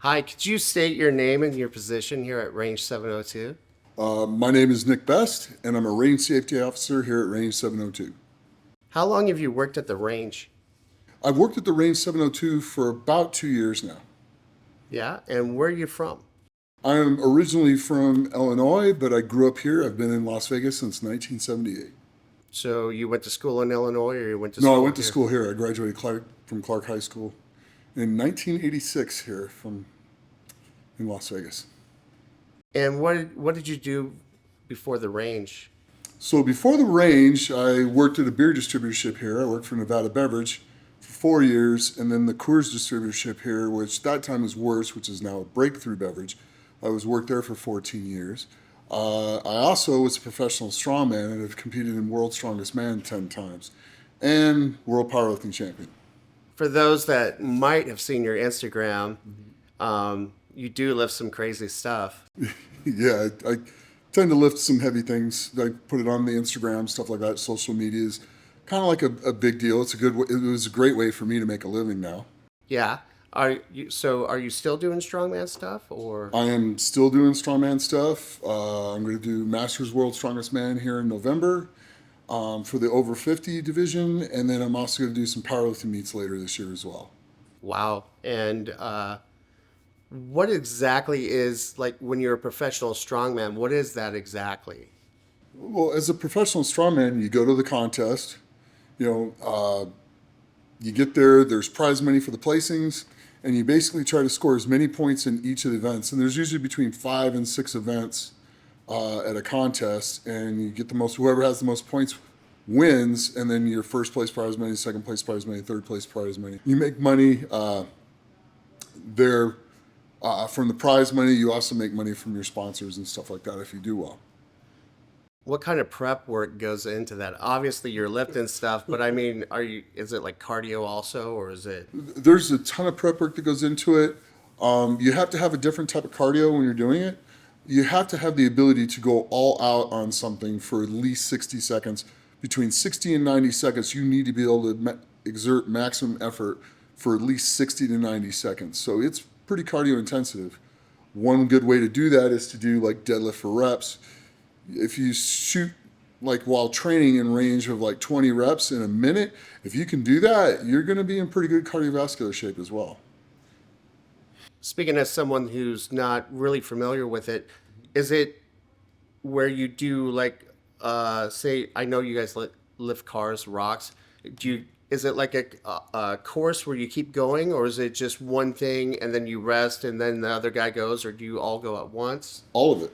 Hi, could you state your name and your position here at Range 702? My name is Nick Best, and I'm a range safety officer here at Range 702. How long have you worked at the range? I've worked at the Range 702 for about 2 years now. Yeah, and where are you from? I'm originally from Illinois, but I grew up here. I've been in Las Vegas since 1978. So you went to school in Illinois or you went to No, I school went to here? school here. I graduated from Clark High School in 1986 here in Las Vegas. And what did you do before the range? So before the range, I worked at a beer distributorship here. I worked for Nevada Beverage for 4 years, and then the Coors distributorship here, which that time was worse, which is now a Breakthrough Beverage. I was worked there for 14 years. I also was a professional strongman and have competed in World's Strongest Man 10 times and World Powerlifting Champion. For those that might have seen your Instagram, you do lift some crazy stuff. Yeah, I tend to lift some heavy things. I put it on the Instagram, stuff like that. Social media is kind of like a big deal. It was a great way for me to make a living now. Yeah. Are you still doing strongman stuff or? I am still doing strongman stuff. I'm going to do Masters World Strongest Man here in November for the over 50 division, and then I'm also going to do some powerlifting meets later this year as well. Wow. And what exactly is like when you're a professional strongman? What is that exactly? Well, as a professional strongman, you go to the contest. You get there. There's prize money for the placings, and you basically try to score as many points in each of the events. And there's usually between 5 and 6 events at a contest, and you get the most. Whoever has the most points wins, and then your first place prize money, second place prize money, third place prize money. You make money there from the prize money. You also make money from your sponsors and stuff like that if you do well. What kind of prep work goes into that? Obviously, you're lifting stuff, but I mean, is it like cardio also, or is it? There's a ton of prep work that goes into it. You have to have a different type of cardio when you're doing it. You have to have the ability to go all out on something for at least 60 seconds. Between 60 and 90 seconds, you need to be able to exert maximum effort for at least 60 to 90 seconds. So it's pretty cardio intensive. One good way to do that is to do like deadlift for reps. If you shoot like while training in range of like 20 reps in a minute, if you can do that, you're going to be in pretty good cardiovascular shape as well. Speaking as someone who's not really familiar with it, is it where you do like, say, I know you guys lift cars, rocks. Is it like a course where you keep going, or is it just one thing and then you rest and then the other guy goes, or do you all go at once? All of it.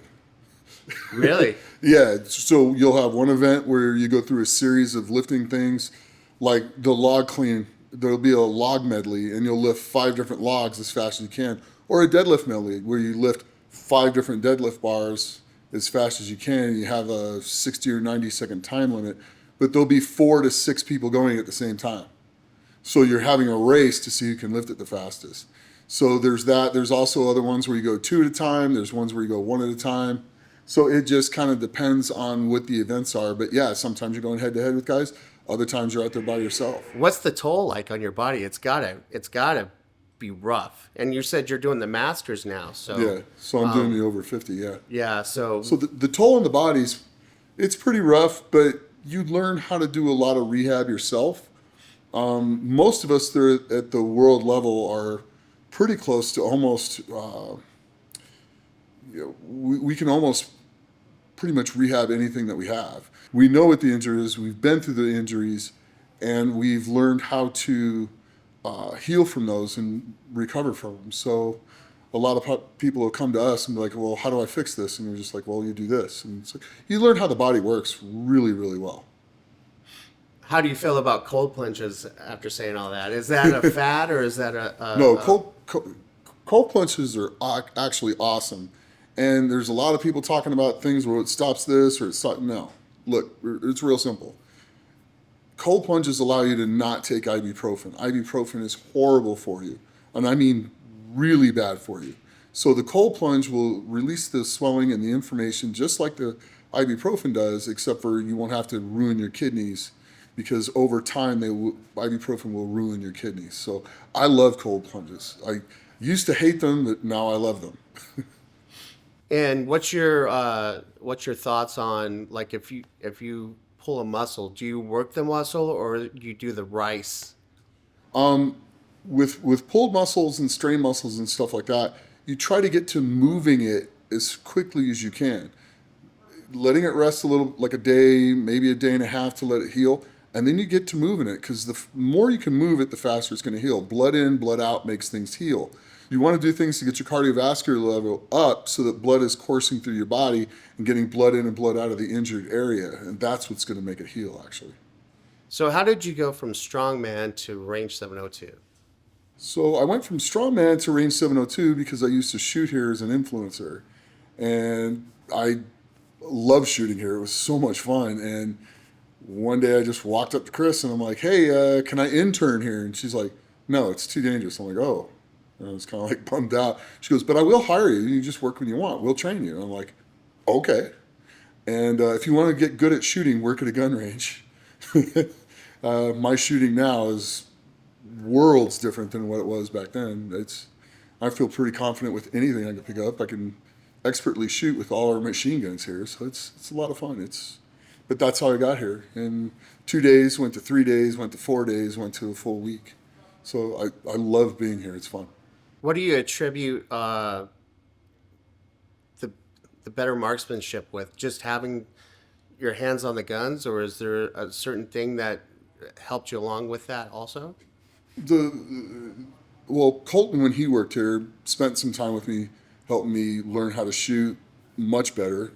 Really? Yeah, so you'll have one event where you go through a series of lifting things, like the log clean. There'll be a log medley, and you'll lift 5 different logs as fast as you can, or a deadlift medley where you lift 5 different deadlift bars as fast as you can. And you have a 60 or 90-second time limit, but there'll be 4 to 6 people going at the same time. So you're having a race to see who can lift it the fastest. So there's that. There's also other ones where you go 2 at a time. There's ones where you go 1 at a time. So it just kind of depends on what the events are. But yeah, sometimes you're going head to head with guys. Other times you're out there by yourself. What's the toll like on your body? It's gotta be rough. And you said you're doing the masters now, so Yeah, so I'm doing the over 50, yeah. yeah. So So the toll on the body's, it's pretty rough, but you learn how to do a lot of rehab yourself. Most of us there at the world level are pretty close to almost, we can almost pretty much rehab anything that we have. We know what the injury is, we've been through the injuries, and we've learned how to heal from those and recover from them. So a lot of people will come to us and be like, well, how do I fix this? And we're just like, well, you do this. And it's like, you learn how the body works really, really well. how do you feel about cold plunges after saying all that? Is that a fad or is that No, cold plunges are actually awesome. And there's a lot of people talking about things where it stops this or no. Look, it's real simple. Cold plunges allow you to not take ibuprofen. Ibuprofen is horrible for you, and I mean really bad for you. So the cold plunge will release the swelling and the inflammation just like the ibuprofen does, except for you won't have to ruin your kidneys because over time ibuprofen will ruin your kidneys. So I love cold plunges. Used to hate them, but now I love them. And what's your thoughts on like if you pull a muscle, do you work the muscle or do you do the rice? With pulled muscles and strained muscles and stuff like that, you try to get to moving it as quickly as you can, letting it rest a little, like a day, maybe a day and a half to let it heal, and then you get to moving it because the more you can move it, the faster it's going to heal. Blood in, blood out makes things heal. You want to do things to get your cardiovascular level up so that blood is coursing through your body and getting blood in and blood out of the injured area, and that's what's going to make it heal, actually. So how did you go from strongman to range 702? So I went from strongman to range 702 because I used to shoot here as an influencer, and I love shooting here. It was so much fun. And one day I just walked up to Chris and I'm like, "Hey, can I intern here?" And she's like, "No, it's too dangerous." I'm like, "Oh." And I was kind of like bummed out. She goes, "But I will hire you. You just work when you want. We'll train you." And I'm like, "Okay." And if you want to get good at shooting, work at a gun range. My shooting now is worlds different than what it was back then. I feel pretty confident with anything I can pick up. I can expertly shoot with all our machine guns here, so it's a lot of fun. But that's how I got here. In 2 days, went to 3 days, went to 4 days, went to a full week. So I love being here. It's fun. What do you attribute the the better marksmanship with? Just having your hands on the guns, or is there a certain thing that helped you along with that also? The Well, Colton, when he worked here, spent some time with me, helped me learn how to shoot much better.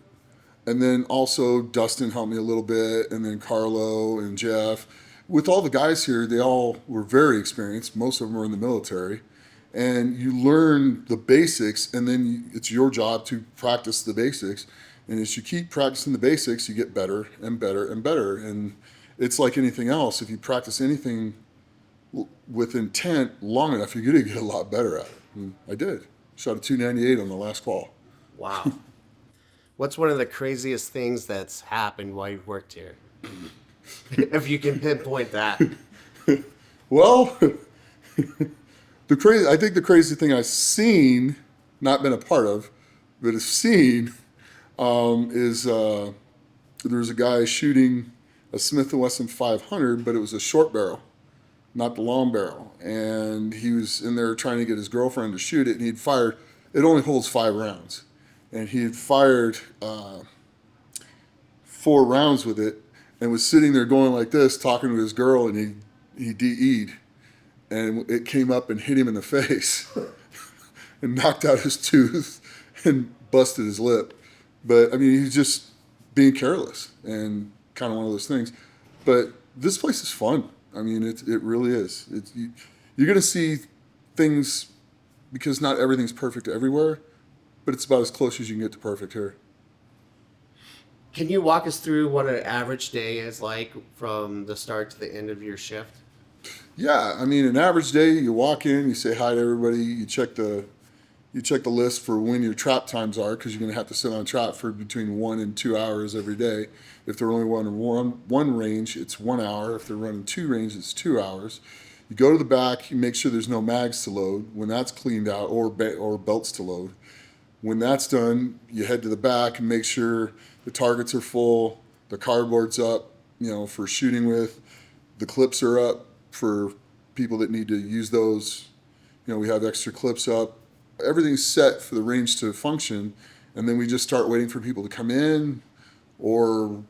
And then also Dustin helped me a little bit, and then Carlo and Jeff. With all the guys here, they all were very experienced. Most of them were in the military. And you learn the basics, and then it's your job to practice the basics. And as you keep practicing the basics, you get better and better and better. And it's like anything else. If you practice anything with intent long enough, you're going to get a lot better at it. And I did. Shot a 298 on the last call. Wow. What's one of the craziest things that's happened while you've worked here? If you can pinpoint that. Well, I think the crazy thing I've seen, not been a part of, but have seen, is there's a guy shooting a Smith & Wesson 500, but it was a short barrel, not the long barrel. And he was in there trying to get his girlfriend to shoot it, and he'd fired. It only holds 5 rounds, and he had fired 4 rounds with it, and was sitting there going like this, talking to his girl, and he DE'd, and it came up and hit him in the face, and knocked out his tooth, and busted his lip. But I mean, he's just being careless, and kind of one of those things. But this place is fun. I mean, it really is. You're going to see things, because not everything's perfect everywhere, but it's about as close as you can get to perfect here. Can you walk us through what an average day is like from the start to the end of your shift? Yeah, I mean, an average day, you walk in, you say hi to everybody, you check the list for when your trap times are, because you're going to have to sit on trap for between 1 and 2 hours every day. If they're only running one range, it's 1 hour. If they're running 2 ranges, it's 2 hours. You go to the back, you make sure there's no mags to load. When that's cleaned out, or belts to load. When that's done, you head to the back and make sure the targets are full, the cardboard's up, for shooting with, the clips are up for people that need to use those. We have extra clips up. Everything's set for the range to function, and then we just start waiting for people to come in, or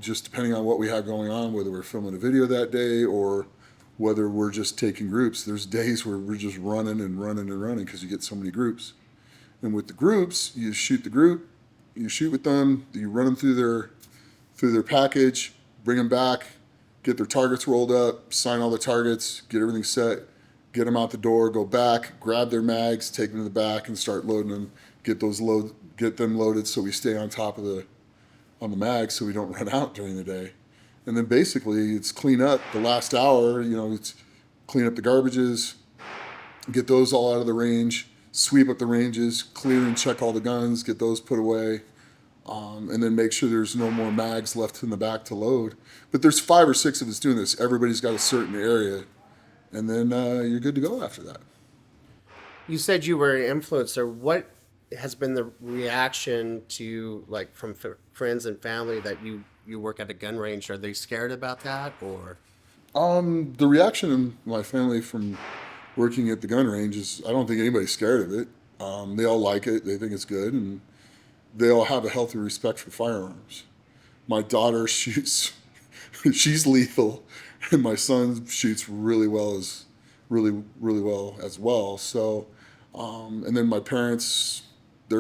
just depending on what we have going on, whether we're filming a video that day or whether we're just taking groups. There's days where we're just running and running and running because you get so many groups. And with the groups, you shoot the group, you shoot with them, you run them through their package, bring them back, get their targets rolled up, sign all the targets, get everything set, get them out the door, go back, grab their mags, take them to the back, and start loading them. Get them loaded so we stay on top of on the mags so we don't run out during the day. And then basically it's clean up the last hour. It's clean up the garbages, get those all out of the range, sweep up the ranges, clear and check all the guns, get those put away, and then make sure there's no more mags left in the back to load. But there's 5 or 6 of us doing this. Everybody's got a certain area, and then you're good to go after that. You said you were an influencer. What has been the reaction to like from friends and family that you work at a gun range? Are they scared about that or? The reaction in my family from working at the gun range is I don't think anybody's scared of it. They all like it. They think it's good, and they all have a healthy respect for firearms. My daughter shoots, she's lethal, and my son shoots really well as well. So, and then my parents, they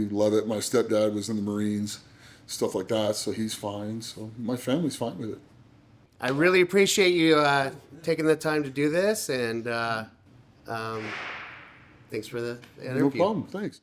love it. My stepdad was in the Marines, stuff like that, so he's fine. So my family's fine with it. I really appreciate you taking the time to do this, and um, thanks for the No interview. problem. Thanks.